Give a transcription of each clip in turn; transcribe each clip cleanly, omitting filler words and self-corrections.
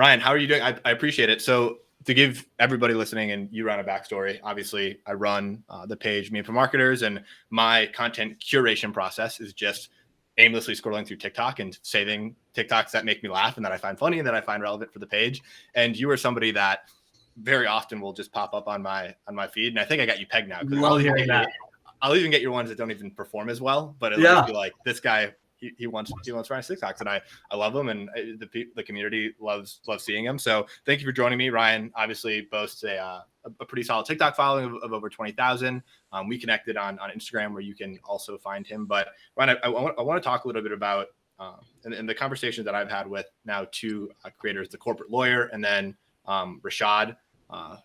Ryan, how are you doing? I appreciate it. So to give everybody listening and you run a backstory, obviously I run the page Me for Marketers, and my content curation process is just aimlessly scrolling through TikTok and saving TikToks that make me laugh and that I find funny and that I find relevant for the page. And you are somebody that very often will just pop up on my feed. And I think I got you pegged now. Love hearing that. I'll even get your ones that don't even perform as well, but it'll just be like, this guy, he wants Ryan TikToks, and I love them, and the community loves seeing him. So thank you for joining me. Ryan obviously boasts a pretty solid TikTok following of over 20,000. We connected on Instagram, where you can also find him. But Ryan, I want to talk a little bit about and the conversations that I've had with now two creators, the corporate lawyer, and then Rashad,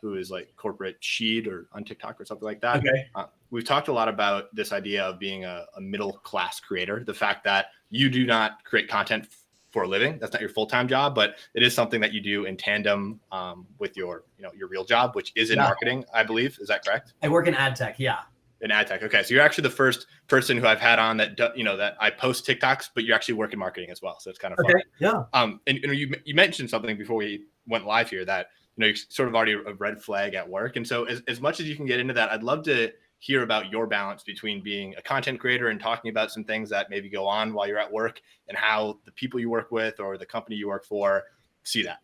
who is like corporate Sheed or on TikTok or something like that. Okay. We've talked a lot about this idea of being a middle class creator, the fact that you do not create content for a living. That's not your full-time job, but it is something that you do in tandem with your real job, which is in marketing, I believe. Is that correct? I work in ad tech. Yeah. In ad tech. Okay. So you're actually the first person who I've had on that, that I post TikToks, but you actually work in marketing as well. So it's kind of fun. Okay. Yeah. And you mentioned something before we went live here that, you're sort of already a red flag at work. And so as much as you can get into that, I'd love to hear about your balance between being a content creator and talking about some things that maybe go on while you're at work, and how the people you work with or the company you work for see that.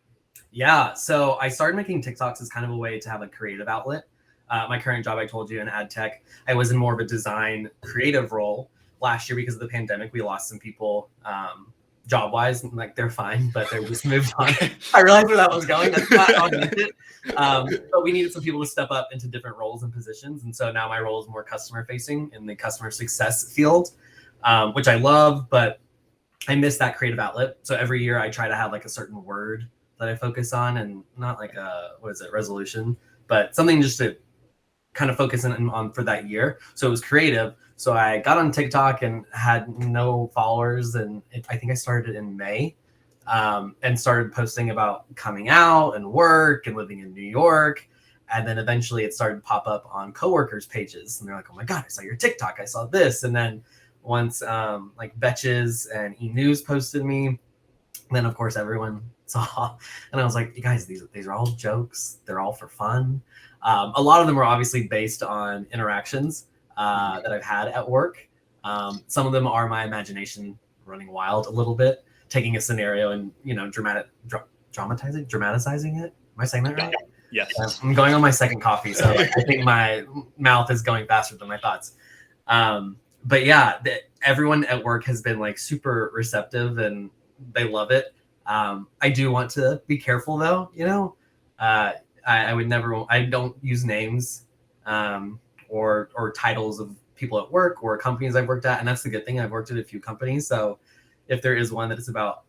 Yeah. So I started making TikToks as kind of a way to have a creative outlet. My current job, I told you, in ad tech, I was in more of a design creative role. Last year, because of the pandemic, we lost some people job wise. Like, they're fine, but they just moved on. I realized where that was going. That's not how I meant it. But we needed some people to step up into different roles and positions. And so now my role is more customer facing in the customer success field, which I love, but I miss that creative outlet. So every year I try to have like a certain word that I focus on, and not like resolution, but something just to kind of focus on for that year. So it was creative. So I got on TikTok and had no followers, and I think I started in May, and started posting about coming out and work and living in New York. And then eventually it started to pop up on coworkers' pages, and they're like, "Oh my God, I saw your TikTok. I saw this." And then once like Betches and E! News posted me, then of course everyone saw, and I was like, "You guys, these are all jokes. They're all for fun." A lot of them are obviously based on interactions that I've had at work. Some of them are my imagination running wild a little bit, taking a scenario and dramatizing it. Am I saying that right? Yes. I'm going on my second coffee, so I think my mouth is going faster than my thoughts. But yeah, everyone at work has been like super receptive and they love it. I do want to be careful though, I would never, I don't use names or titles of people at work or companies I've worked at. And that's the good thing. I've worked at a few companies. So if there is one that is about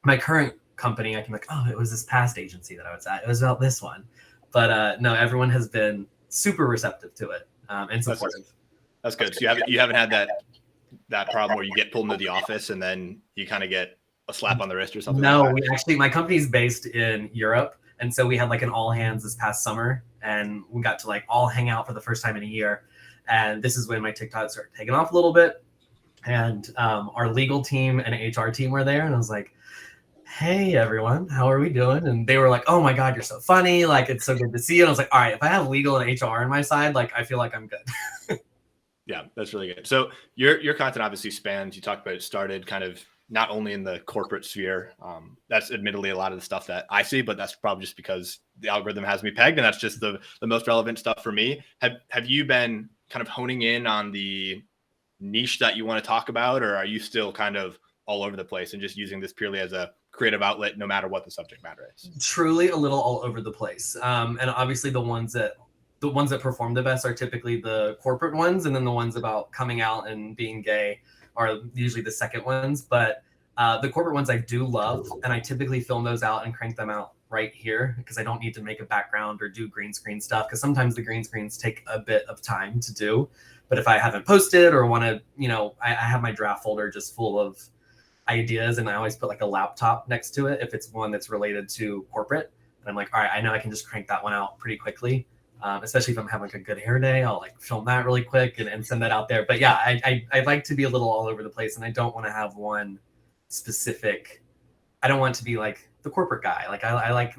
my current company, I can be like, oh, it was this past agency that I was at. It was about this one. But no, everyone has been super receptive to it and supportive. That's good. So you haven't had that problem where you get pulled into the office and then you kind of get a slap on the wrist or something? No, like we actually, my company's based in Europe. And so we had like an all hands this past summer, and we got to like all hang out for the first time in a year. And this is when my TikTok started taking off a little bit. And our legal team and HR team were there. And I was like, hey, everyone, how are we doing? And they were like, oh my God, you're so funny. Like, it's so good to see you. And I was like, all right, if I have legal and HR on my side, like, I feel like I'm good. Yeah, that's really good. So your content obviously spans, you talked about it started kind of not only in the corporate sphere. That's admittedly a lot of the stuff that I see, but that's probably just because the algorithm has me pegged and that's just the most relevant stuff for me. Have you been kind of honing in on the niche that you want to talk about, or are you still kind of all over the place and just using this purely as a creative outlet, no matter what the subject matter is? Truly a little all over the place. And obviously the ones that perform the best are typically the corporate ones. And then the ones about coming out and being gay are usually the second ones. But the corporate ones I do love. And I typically film those out and crank them out right here because I don't need to make a background or do green screen stuff. Because sometimes the green screens take a bit of time to do. But if I haven't posted or want to, I have my draft folder just full of ideas, and I always put like a laptop next to it if it's one that's related to corporate. And I'm like, all right, I know I can just crank that one out pretty quickly. Especially if I'm having like a good hair day, I'll like film that really quick and send that out there. But yeah, I like to be a little all over the place, and I don't want to have one specific. I don't want to be like the corporate guy. Like I like,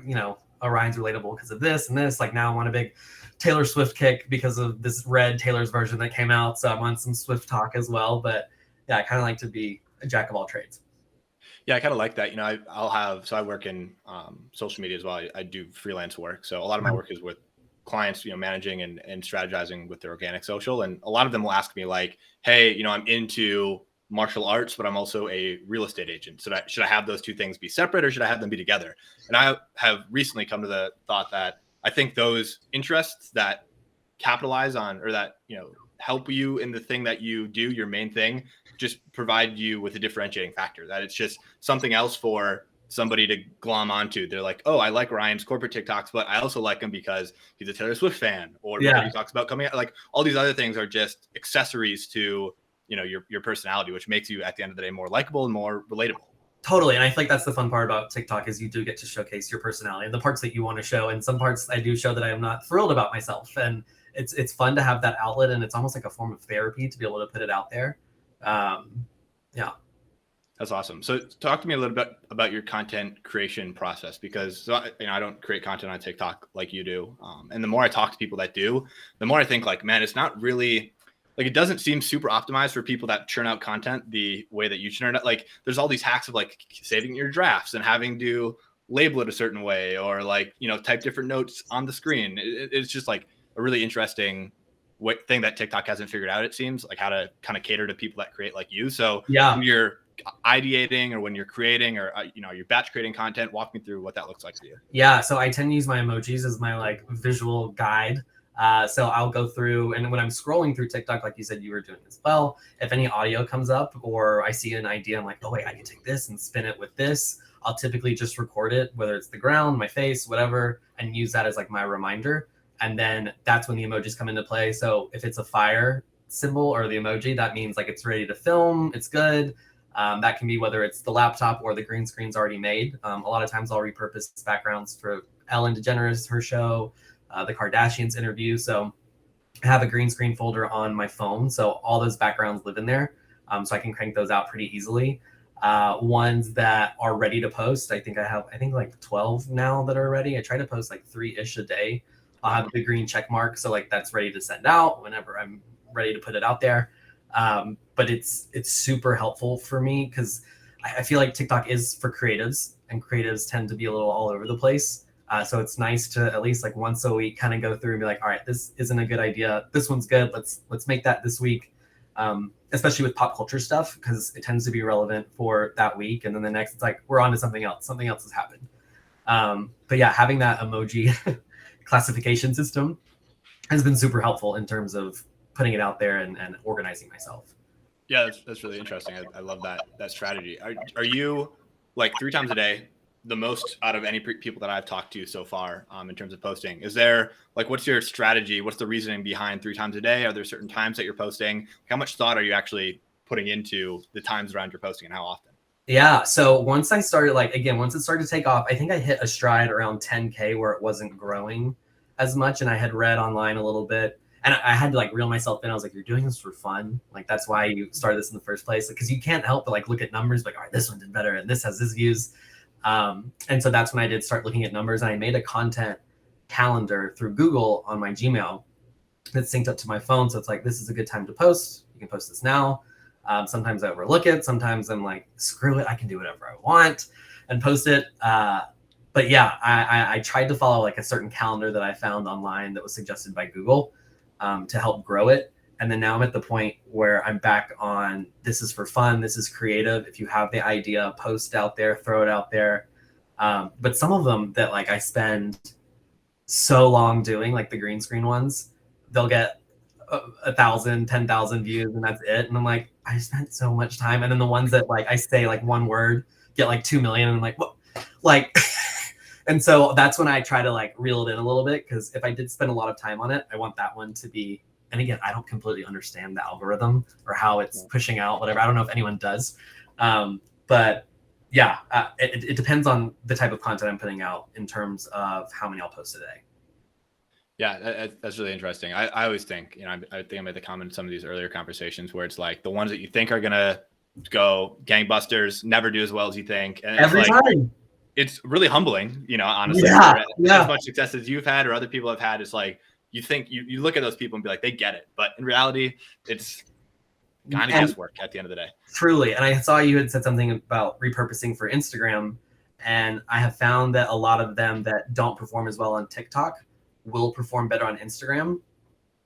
Orion's relatable because of this and this. Like now I'm on a big Taylor Swift kick because of this red Taylor's version that came out. So I'm on some Swift talk as well. But yeah, I kind of like to be a jack of all trades. Yeah, I kind of like that. I work in social media as well. I do freelance work. So a lot of my work is with clients, managing and strategizing with their organic social. And a lot of them will ask me like, hey, I'm into martial arts, but I'm also a real estate agent. So should I have those two things be separate or should I have them be together? And I have recently come to the thought that I think those interests that capitalize on, or that, help you in the thing that you do, your main thing, just provide you with a differentiating factor, that it's just something else for somebody to glom onto. They're like, oh, I like Ryan's corporate TikToks, but I also like him because he's a Taylor Swift fan, or he talks about coming out. Like all these other things are just accessories to, your personality, which makes you at the end of the day more likable and more relatable. Totally. And I think that's the fun part about TikTok is you do get to showcase your personality and the parts that you want to show. And some parts I do show that I am not thrilled about myself. And it's fun to have that outlet, and it's almost like a form of therapy to be able to put it out there. Yeah. That's awesome. So talk to me a little bit about your content creation process, because I don't create content on TikTok like you do. And the more I talk to people that do, the more I think like, man, it's not really like, it doesn't seem super optimized for people that churn out content the way that you churn it. Like there's all these hacks of like saving your drafts and having to label it a certain way, or like, type different notes on the screen. It's just like a really interesting thing that TikTok hasn't figured out, it seems, like how to kind of cater to people that create like you. So when you're ideating or when you're creating or, you're batch creating content, walk me through what that looks like for you. Yeah. So I tend to use my emojis as my like visual guide. So I'll go through, and when I'm scrolling through TikTok, like you said, you were doing as well, if any audio comes up or I see an idea, I'm like, oh wait, I can take this and spin it with this. I'll typically just record it, whether it's the ground, my face, whatever, and use that as like my reminder. And then that's when the emojis come into play. So if it's a fire symbol or the emoji, that means like it's ready to film, it's good. That can be whether it's the laptop or the green screen's already made. A lot of times I'll repurpose backgrounds for Ellen DeGeneres, her show, the Kardashians interview. So I have a green screen folder on my phone. So all those backgrounds live in there. So I can crank those out pretty easily. Ones that are ready to post, I think like 12 now that are ready. I try to post like 3-ish a day. I'll have the green check mark. So like that's ready to send out whenever I'm ready to put it out there. But it's super helpful for me because I feel like TikTok is for creatives, and creatives tend to be a little all over the place. So it's nice to at least like once a week kind of go through and be like, all right, this isn't a good idea. This one's good. Let's make that this week. Especially with pop culture stuff, because it tends to be relevant for that week. And then the next, it's like, we're on to something else. Something else has happened. But yeah, having that emoji classification system has been super helpful in terms of putting it out there and organizing myself. Yeah, that's really interesting. I love that strategy. Are you like 3 times a day, the most out of any people that I've talked to so far in terms of posting? Is there like, what's your strategy? What's the reasoning behind 3 times a day? Are there certain times that you're posting? How much thought are you actually putting into the times around your posting, and how often? Yeah. So once it started to take off, I think I hit a stride around 10K where it wasn't growing as much. And I had read online a little bit, and I had to like reel myself in. I was like, you're doing this for fun. Like, that's why you started this in the first place. Because you can't help but like look at numbers, like, all right, this one did better and this has this views. And so that's when I did start looking at numbers, and I made a content calendar through Google on my Gmail that's synced up to my phone. So it's like, this is a good time to post. You can post this now. Sometimes I overlook it. Sometimes I'm like, screw it, I can do whatever I want and post it. But yeah, I tried to follow like a certain calendar that I found online that was suggested by Google to help grow it. And then now I'm at the point where I'm back on, this is for fun, this is creative. If you have the idea, post out there, throw it out there. But some of them that like I spend so long doing, like the green screen ones, they'll get 1,000, 10,000 views, and that's it. And I'm like, I spent so much time. And then the ones that like I say like one word get like 2 million, and I'm like, what? Like, and so that's when I try to like reel it in a little bit, because if I did spend a lot of time on it, I want that one to be. And again, I don't completely understand the algorithm or how it's pushing out whatever. I don't know if anyone does, but yeah, it depends on the type of content I'm putting out in terms of how many I'll post a day. Yeah, that's really interesting. I always think, I think I made the comment in some of these earlier conversations where it's like the ones that you think are going to go gangbusters never do as well as you think. And every time. it's really humbling, honestly. Yeah. As much success as you've had or other people have had, it's like you think you look at those people and be like, they get it. But in reality, it's kind of guesswork at the end of the day. Truly. And I saw you had said something about repurposing for Instagram. And I have found that a lot of them that don't perform as well on TikTok will perform better on Instagram.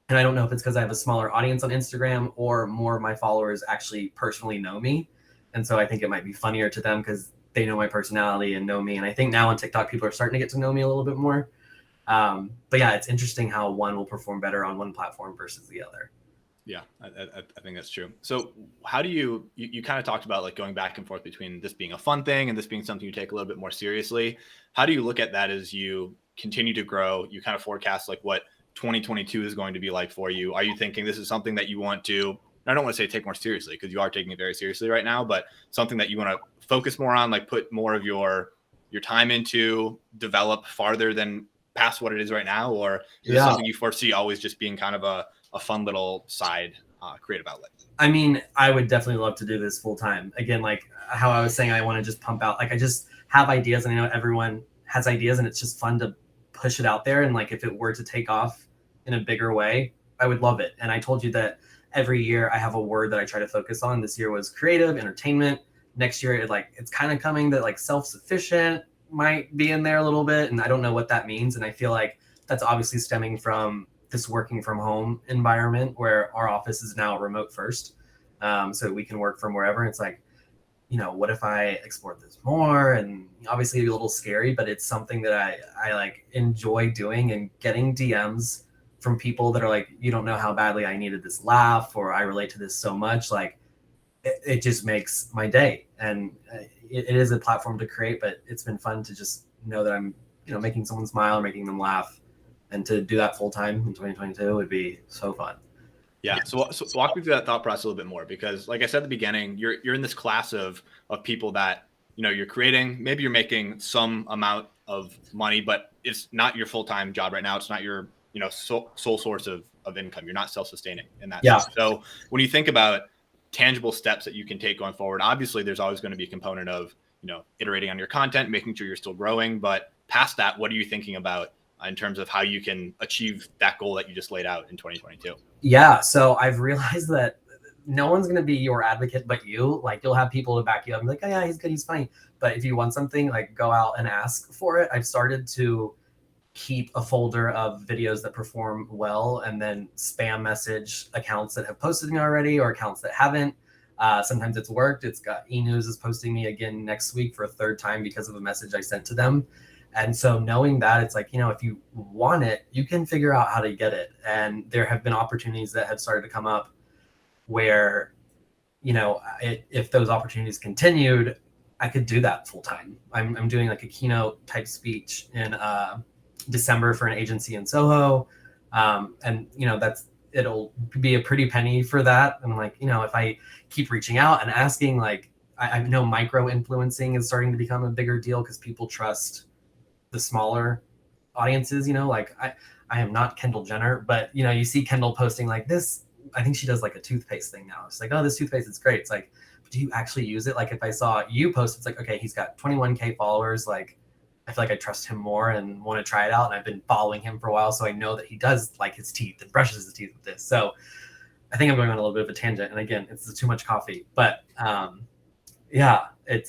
And I don't know if it's because I have a smaller audience on Instagram or more of my followers actually personally know me. And so I think it might be funnier to them because they know my personality and know me. And I think now on TikTok, people are starting to get to know me a little bit more. But yeah, it's interesting how one will perform better on one platform versus the other. Yeah, I think that's true. So how do you kind of talked about like going back and forth between this being a fun thing and this being something you take a little bit more seriously. How do you look at that as you continue to grow? You kind of forecast like what 2022 is going to be like for you. Are you thinking this is something that you want to, I don't want to say take more seriously because you are taking it very seriously right now, but something that you want to focus more on, like put more of your time into, develop farther than past what it is right now? Or is it something you foresee always just being kind of a fun little side creative outlet? I mean, I would definitely love to do this full time. Again, like how I was saying, I want to just pump out, like I just have ideas and I know everyone has ideas and it's just fun to push it out there. And like, if it were to take off in a bigger way, I would love it. And I told you that every year I have a word that I try to focus on. This year was creative, entertainment. Next year, it's kind of coming that like self-sufficient might be in there a little bit. And I don't know what that means. And I feel like that's obviously stemming from this working from home environment where our office is now remote first. So we can work from wherever. It's like, what if I explored this more? And obviously it'd be a little scary, but it's something that I like enjoy doing, and getting DMs from people that are like, you don't know how badly I needed this laugh, or I relate to this so much. Like it just makes my day. And it is a platform to create, but it's been fun to just know that I'm, making someone smile or making them laugh. And to do that full time in 2022 would be so fun. Yeah. So walk me through that thought process a little bit more, because like I said at the beginning, you're in this class of people that, you're creating, maybe you're making some amount of money, but it's not your full-time job right now. It's not your, sole source of income. You're not self-sustaining in that sense. So when you think about tangible steps that you can take going forward, obviously there's always going to be a component of, iterating on your content, making sure you're still growing. But past that, what are you thinking about in terms of how you can achieve that goal that you just laid out in 2022? Yeah. So I've realized that no one's going to be your advocate but you. Like, you'll have people to back you up and be like, oh yeah, he's good, he's funny. But if you want something, like, go out and ask for it. I've started to keep a folder of videos that perform well and then spam message accounts that have posted me already or accounts that haven't. Sometimes it's worked. It's got E-News is posting me again next week for a third time because of a message I sent to them. And so knowing that, it's like, if you want it, you can figure out how to get it. And there have been opportunities that have started to come up where, if those opportunities continued, I could do that full time. I'm doing like a keynote type speech in December for an agency in Soho. And, it'll be a pretty penny for that. And like, if I keep reaching out and asking, like, I know micro influencing is starting to become a bigger deal because people trust the smaller audiences, like I am not Kendall Jenner, but you see Kendall posting like this. I think she does like a toothpaste thing now. It's like, oh, this toothpaste is great. It's like, do you actually use it? Like, if I saw you post, it's like, okay, he's got 21K followers. Like, I feel like I trust him more and want to try it out. And I've been following him for a while, so I know that he does like his teeth and brushes his teeth with this. So I think I'm going on a little bit of a tangent. And again, it's too much coffee, but yeah,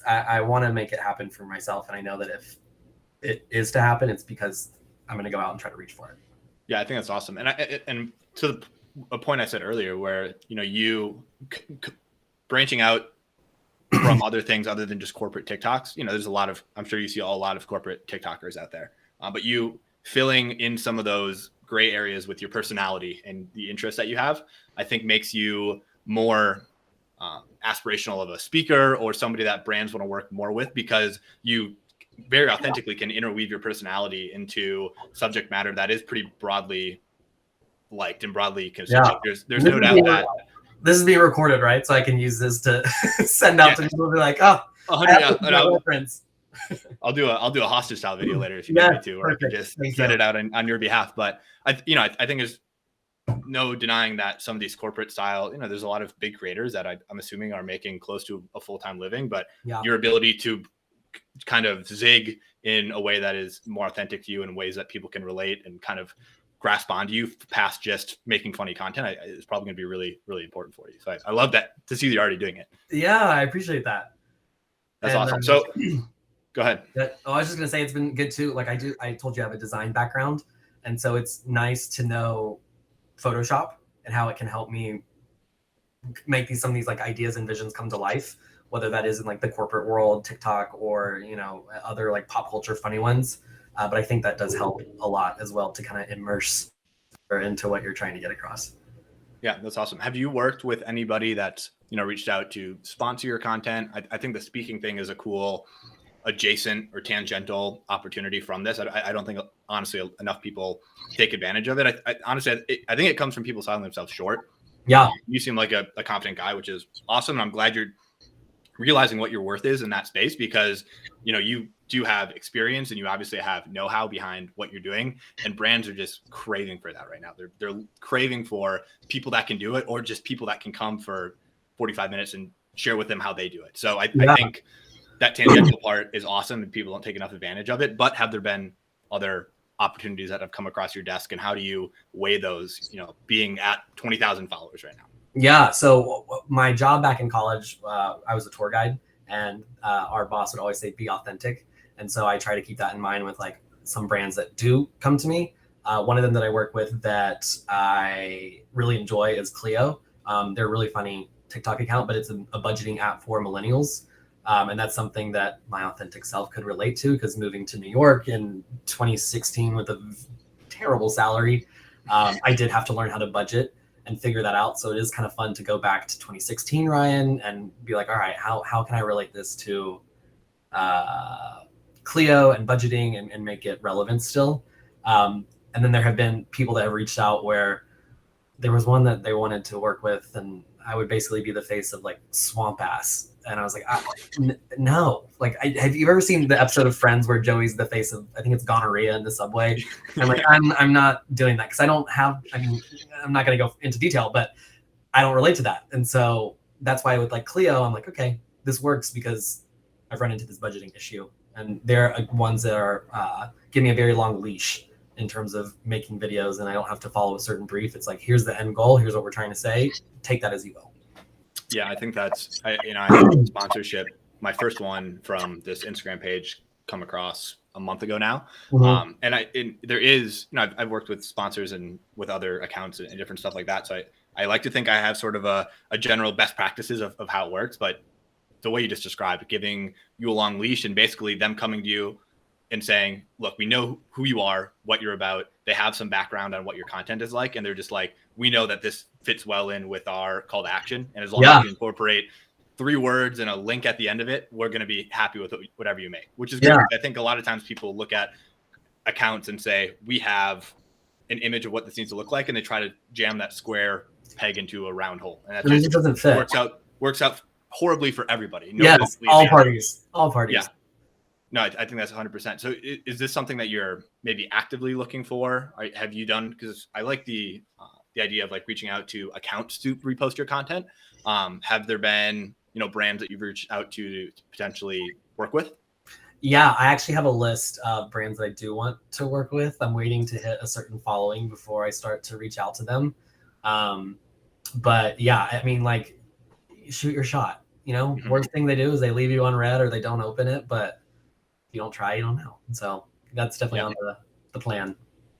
I want to make it happen for myself. And I know that if it is to happen, it's because I'm going to go out and try to reach for it. Yeah, I think that's awesome. And to a point I said earlier, where you branching out from other things other than just corporate TikToks. There's a lot of, I'm sure you see a lot of corporate TikTokers out there, but you filling in some of those gray areas with your personality and the interests that you have, I think makes you more aspirational of a speaker or somebody that brands want to work more with, because you very authentically can interweave your personality into subject matter that is pretty broadly liked and broadly consumed. Like there's no doubt that this is being recorded, right? So I can use this to send out to people and be like, oh, 100 reference. I'll do a hostage style video later if you need me to, or I can just send it out on your behalf. But I think there's no denying that some of these corporate style, there's a lot of big creators that I'm assuming are making close to a full-time living, but your ability to kind of zig in a way that is more authentic to you, in ways that people can relate and kind of grasp onto you past just making funny content, it's probably going to be really, really important for you. So I love that, to see that you're already doing it. Yeah, I appreciate that. That's awesome. So go ahead. I was just going to say, it's been good too. Like I told you I have a design background. And so it's nice to know Photoshop and how it can help me make some of these like ideas and visions come to life, whether that is in like the corporate world, TikTok, or, you know, other like pop culture funny ones. But I think that does help a lot as well to kind of immerse into what you're trying to get across. Yeah, that's awesome. Have you worked with anybody that's, you know, reached out to sponsor your content? I think the speaking thing is a cool adjacent or tangential opportunity from this. I don't think, honestly, enough people take advantage of it. Honestly, I think it comes from people selling themselves short. Yeah. You seem like a confident guy, which is awesome. I'm glad you're realizing what your worth is in that space, because, you know, you do have experience and you obviously have know-how behind what you're doing, and brands are just craving for that right now. They're craving for people that can do it, or just people that can come for 45 minutes and share with them how they do it. So I think that tangential part is awesome, and people don't take enough advantage of it. But have there been other opportunities that have come across your desk, and how do you weigh those, you know, being at 20,000 followers right now? Yeah. So my job back in college, I was a tour guide, and our boss would always say, be authentic. And so I try to keep that in mind with like some brands that do come to me. One of them that I work with that I really enjoy is Clio. They're a really funny TikTok account, but it's a budgeting app for millennials. And that's something that my authentic self could relate to, because moving to New York in 2016 with a terrible salary, I did have to learn how to budget and figure that out. So it is kind of fun to go back to 2016, Ryan, and be like, all right, how can I relate this to Clio and budgeting and make it relevant still? And then there have been people that have reached out where there was one that they wanted to work with, and I would basically be the face of like Swamp Ass. And I was like, no. Like, have you ever seen the episode of Friends where Joey's the face of, I think it's gonorrhea in the subway? I'm like, I'm not doing that, because I'm not going to go into detail, but I don't relate to that. And so that's why with like Clio, I'm like, okay, this works because I've run into this budgeting issue. And they're ones that are give me a very long leash in terms of making videos, and I don't have to follow a certain brief. It's like, here's the end goal. Here's what we're trying to say. Take that as you will. Yeah, I think that's, I had sponsorship, my first one from this Instagram page, come across a month ago now. Mm-hmm. And there is, you know, I've worked with sponsors and with other accounts and different stuff like that. So I like to think I have sort of a general best practices of how it works, but the way you just described, giving you a long leash and basically them coming to you and saying, look, we know who you are, what you're about. They have some background on what your content is like. And they're just like, we know that this fits well in with our call to action. And as long as you incorporate 3 words and a link at the end of it, we're going to be happy with whatever you make, which is good. I think a lot of times people look at accounts and say, we have an image of what this needs to look like. And they try to jam that square peg into a round hole. And that just doesn't fit. Works out horribly for everybody. Yes, all parties. Yeah. No, I think that's 100%. So is this something that you're maybe actively looking for? Have you done, because I like the idea of like reaching out to accounts to repost your content. Have there been, you know, brands that you've reached out to potentially work with? Yeah, I actually have a list of brands that I do want to work with. I'm waiting to hit a certain following before I start to reach out to them. But yeah, I mean, like, shoot your shot. You know, worst thing they do is they leave you unread or they don't open it. But if you don't try, you don't know. So that's definitely on the plan.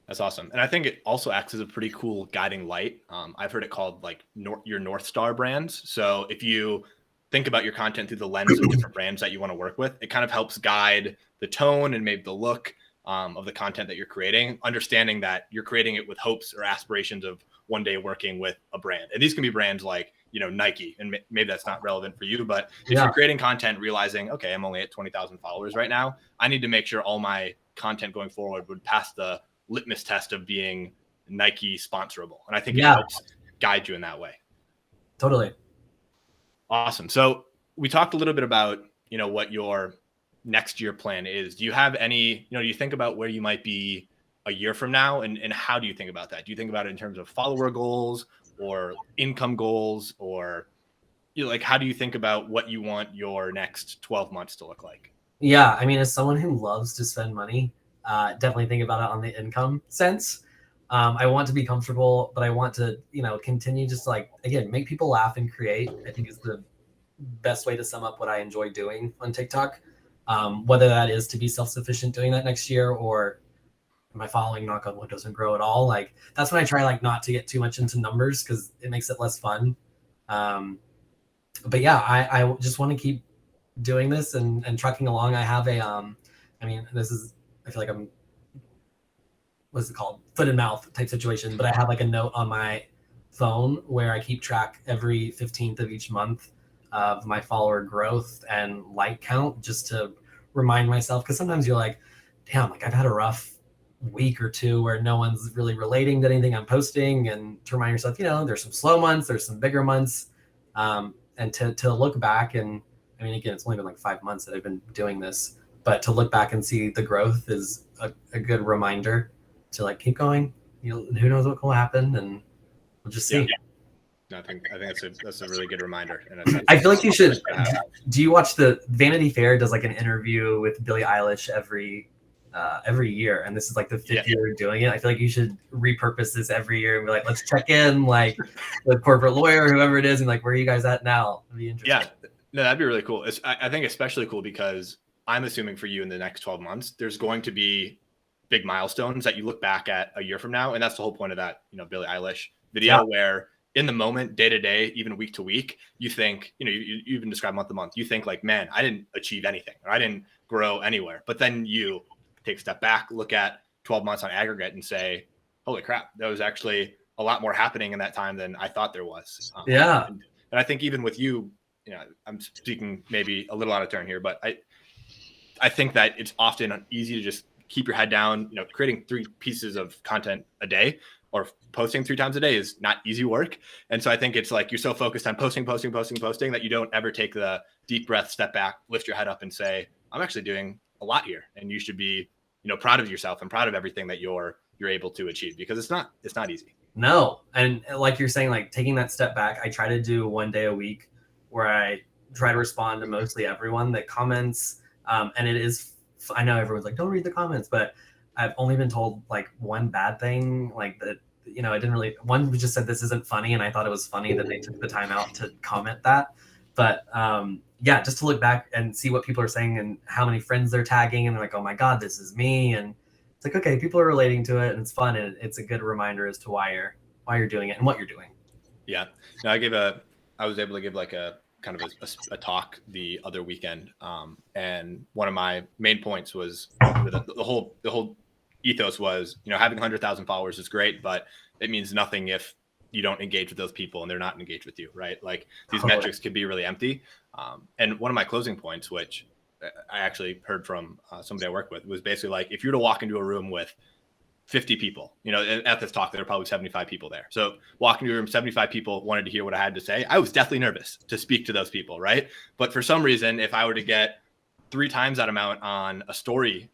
That's awesome. And I think it also acts as a pretty cool guiding light. I've heard it called like your North Star brands. So if you think about your content through the lens of different brands that you want to work with, it kind of helps guide the tone and maybe the look of the content that you're creating, understanding that you're creating it with hopes or aspirations of one day working with a brand. And these can be brands like, you know, Nike, and maybe that's not relevant for you, but if you're creating content, realizing, okay, I'm only at 20,000 followers right now, I need to make sure all my content going forward would pass the litmus test of being Nike sponsorable. And I think it helps guide you in that way. Totally. Awesome. So we talked a little bit about, you know, what your next year plan is. Do you have any, you know, do you think about where you might be a year from now, and how do you think about that? Do you think about it in terms of follower goals or income goals, or, you know, like, how do you think about what you want your next 12 months to look like? Yeah, I mean, as someone who loves to spend money, definitely think about it on the income sense. I want to be comfortable, but I want to, continue just like, again, make people laugh and create. I think is the best way to sum up what I enjoy doing on TikTok. Whether that is to be self-sufficient doing that next year, or my following, knock on wood, doesn't grow at all. Like that's when I try like not to get too much into numbers because it makes it less fun. Um, but yeah, I just want to keep doing this and trucking along. I have a I mean, I feel like I'm, what's it called, foot and mouth type situation, but I have like a note on my phone where I keep track every 15th of each month of my follower growth and like count, just to remind myself, because sometimes you're like, damn, like I've had a rough week or two where no one's really relating to anything I'm posting, and to remind yourself, there's some slow months, there's some bigger months, and to look back. And I mean, again, it's only been like 5 months that I've been doing this, but to look back and see the growth is a good reminder to like keep going. Who knows what will happen, and we'll just see. Yeah. No, I think that's a really good reminder. And I feel like you should. Do you watch the Vanity Fair does like an interview with Billie Eilish every year, and this is like the fifth year doing it. I feel like you should repurpose this every year and be like, let's check in, like with corporate lawyer, whoever it is, and like, where are you guys at now? It'd be interesting. Yeah, no, that'd be really cool. I think especially cool because I'm assuming for you in the next 12 months, there's going to be big milestones that you look back at a year from now, and that's the whole point of that, Billie Eilish video, where in the moment, day to day, even week to week, you think, you even describe month to month, you think like, man, I didn't achieve anything, or I didn't grow anywhere. But then you take a step back, look at 12 months on aggregate and say, holy crap, there was actually a lot more happening in that time than I thought there was. And I think even with you, I'm speaking maybe a little out of turn here, but I think that it's often easy to just keep your head down. Creating 3 pieces of content a day or posting 3 times a day is not easy work. And so I think it's like you're so focused on posting that you don't ever take the deep breath, step back, lift your head up and say, I'm actually doing a lot here. And you should be, proud of yourself and proud of everything that you're able to achieve, because it's not easy. No. And like you're saying, like taking that step back, I try to do 1 day a week where I try to respond to mostly everyone that comments. And it is, I know everyone's like, don't read the comments, but I've only been told like one bad thing, like that, I didn't really, one just said this isn't funny. And I thought it was funny that they took the time out to comment that. But yeah, just to look back and see what people are saying and how many friends they're tagging, and they're like, oh my God, this is me. And it's like, okay, people are relating to it and it's fun. And it's a good reminder as to why you're doing it and what you're doing. Yeah. No, I was able to give like a kind of a talk the other weekend. And one of my main points was the whole ethos was, having 100,000 followers is great, but it means nothing if you don't engage with those people and they're not engaged with you, right? Like these metrics can be really empty. And one of my closing points, which I actually heard from somebody I work with, was basically like, if you were to walk into a room with 50 people, at this talk, there are probably 75 people there. So walking into a room, 75 people wanted to hear what I had to say. I was definitely nervous to speak to those people, right? But for some reason, if I were to get 3 times that amount on a story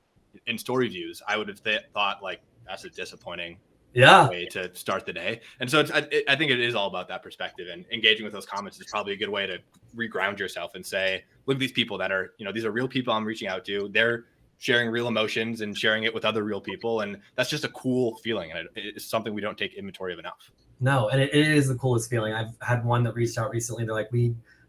in story views, I would have thought like, that's a disappointing way to start the day. And so I think it is all about that perspective, and engaging with those comments is probably a good way to reground yourself and say, look at these people that are, these are real people I'm reaching out to. They're sharing real emotions and sharing it with other real people. And that's just a cool feeling. And it's something we don't take inventory of enough. No, and it is the coolest feeling. I've had one that reached out recently. They're like,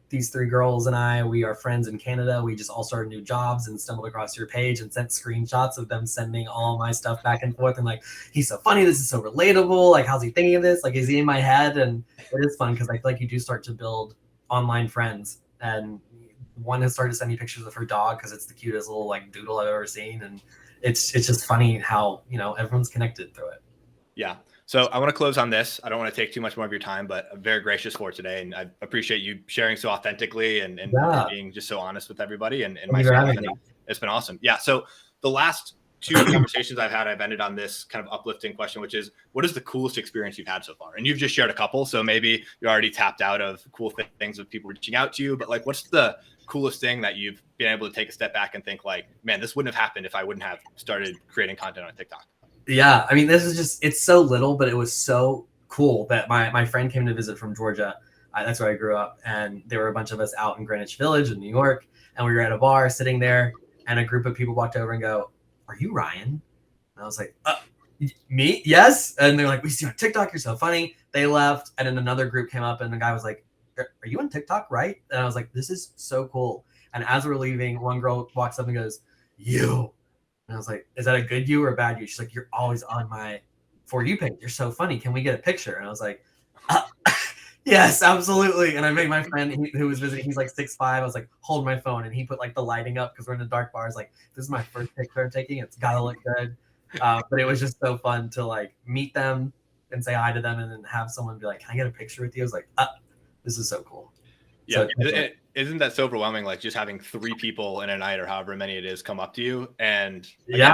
these 3 girls and we are friends in Canada. We just all started new jobs and stumbled across your page and sent screenshots of them sending all my stuff back and forth. And like, he's so funny. This is so relatable. Like, how's he thinking of this? Like, is he in my head? And it is fun because I feel like you do start to build online friends. And one has started to send me pictures of her dog because it's the cutest little like doodle I've ever seen. And it's just funny how, everyone's connected through it. Yeah. So I want to close on this. I don't want to take too much more of your time, but I'm very gracious for today. And I appreciate you sharing so authentically and being just so honest with everybody and myself. It's been awesome. Yeah. So the last 2 conversations I've ended on this kind of uplifting question, which is, what is the coolest experience you've had so far? And you've just shared a couple. So maybe you're already tapped out of cool things with people reaching out to you, but like, what's the coolest thing that you've been able to take a step back and think like, man, this wouldn't have happened if I wouldn't have started creating content on TikTok? Yeah, I mean, this is just, it's so little, but it was so cool that my friend came to visit from Georgia. That's where I grew up. And there were a bunch of us out in Greenwich Village in New York. And we were at a bar sitting there. and a group of people walked over and go, "Are you Ryan?" And I was like, "Me? Yes." And they're like, "We see you on TikTok. You're so funny." They left, and then another group came up, and the guy was like, "Are you on TikTok, right?" And I was like, "This is so cool." And as we're leaving, one girl walks up and goes, "You." And I was like, "Is that a good you or a bad you?" She's like, "You're always on my For You page. You're so funny. Can we get a picture?" And I was like, yes, absolutely. And I made my friend who was visiting, he's like 6'5". I was like, hold my phone. And he put like the lighting up because we're in a dark bar. I was like, this is my first picture I'm taking. It's got to look good. But it was just so fun to like meet them and say hi to them and then have someone be like, can I get a picture with you? I was like, this is so cool. Yeah. So, isn't that so overwhelming? Like just having 3 people in a night or however many it is come up to you. And again,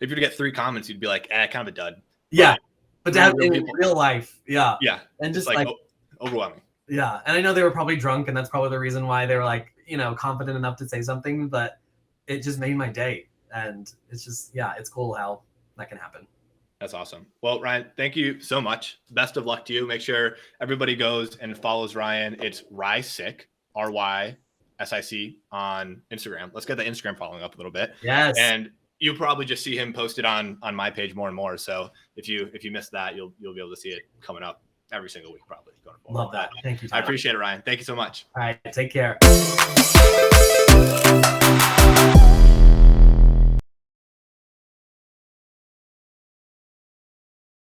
if you were to get 3 comments, you'd be like, kind of a dud. Yeah. But to have in real life. Yeah. Yeah. And just like overwhelming. Yeah. And I know they were probably drunk and that's probably the reason why they were like, confident enough to say something, but it just made my day. And it's just, it's cool how that can happen. That's awesome. Well, Ryan, thank you so much. Best of luck to you. Make sure everybody goes and follows Ryan. It's Rysic, RYSIC on Instagram. Let's get the Instagram following up a little bit. Yes. And you'll probably just see him posted on my page more and more. So if you missed that, you'll be able to see it coming up every single week, probably. Love that. Thank you, Tyler. I appreciate it, Ryan. Thank you so much. All right. Take care.